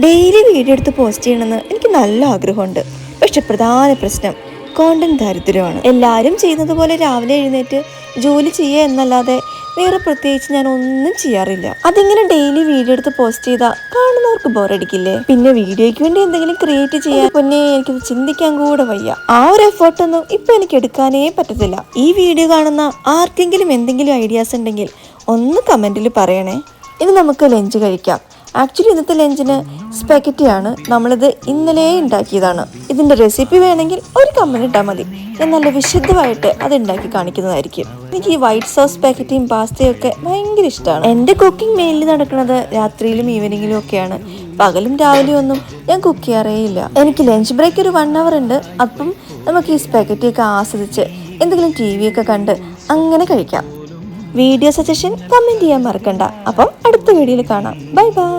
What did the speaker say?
Daily video എടുത്ത് post ചെയ്യണമെന്ന് എനിക്ക് നല്ല ആഗ്രഹമുണ്ട്. പക്ഷെ പ്രധാന പ്രശ്നം കോണ്ടന്റ് ദാരിദ്ര്യമാണ്. എല്ലാവരും ചെയ്യുന്നത് പോലെ രാവിലെ എഴുന്നേറ്റ് ജോലി ചെയ്യുക എന്നല്ലാതെ വേറെ പ്രത്യേകിച്ച് ഞാൻ ഒന്നും ചെയ്യാറില്ല. അതിങ്ങനെ ഡെയിലി വീഡിയോ എടുത്ത് പോസ്റ്റ് ചെയ്താൽ കാണുന്നവർക്ക് ബോറടിക്കില്ലേ? പിന്നെ വീഡിയോയ്ക്ക് വേണ്ടി എന്തെങ്കിലും ക്രിയേറ്റ് ചെയ്യാൻ പൊന്നെ എനിക്കത് ചിന്തിക്കാൻ കൂടെ വയ്യ. ആ ഒരു എഫേർട്ടൊന്നും ഇപ്പൊ എനിക്ക് എടുക്കാനേ പറ്റത്തില്ല. ഈ വീഡിയോ കാണുന്ന ആർക്കെങ്കിലും എന്തെങ്കിലും ഐഡിയാസ് ഉണ്ടെങ്കിൽ ഒന്ന് കമന്റിൽ പറയണേ. ഇനി നമുക്ക് ലഞ്ച് കഴിക്കാം. ആക്ച്വലി ഇന്നത്തെ ലഞ്ചിന് സ്പാഗറ്റിയാണ്. നമ്മളിത് ഇന്നലെ ഉണ്ടാക്കിയതാണ്. ഇതിൻ്റെ റെസിപ്പി വേണമെങ്കിൽ ഒരു കമന്റ് ഇട്ടാൽ മതി. ഞാൻ നല്ല വിശുദ്ധമായിട്ട് അത് ഉണ്ടാക്കി കാണിക്കുന്നതായിരിക്കും. എനിക്ക് ഈ വൈറ്റ് സോസ് സ്പാഗറ്റിയും പാസ്തയും ഒക്കെ ഭയങ്കര ഇഷ്ടമാണ്. എൻ്റെ കുക്കിംഗ് മെയിൻലി നടക്കുന്നത് രാത്രിയിലും ഈവനിങ്ങിലും ഒക്കെയാണ്. പകലും രാവിലെയും ഒന്നും ഞാൻ കുക്ക് ചെയ്യാറേ ഇല്ല. എനിക്ക് ലഞ്ച് ബ്രേക്ക് ഒരു 1 hour ഉണ്ട്. അപ്പം നമുക്ക് ഈ സ്പാഗറ്റിയൊക്കെ ആസ്വദിച്ച് എന്തെങ്കിലും TV ഒക്കെ കണ്ട് അങ്ങനെ കഴിക്കാം. വീഡിയോ സജഷൻ കമന്റ് ചെയ്യാൻ മറക്കണ്ട. അപ്പം അടുത്ത വീഡിയോയിൽ കാണാം. Bye bye.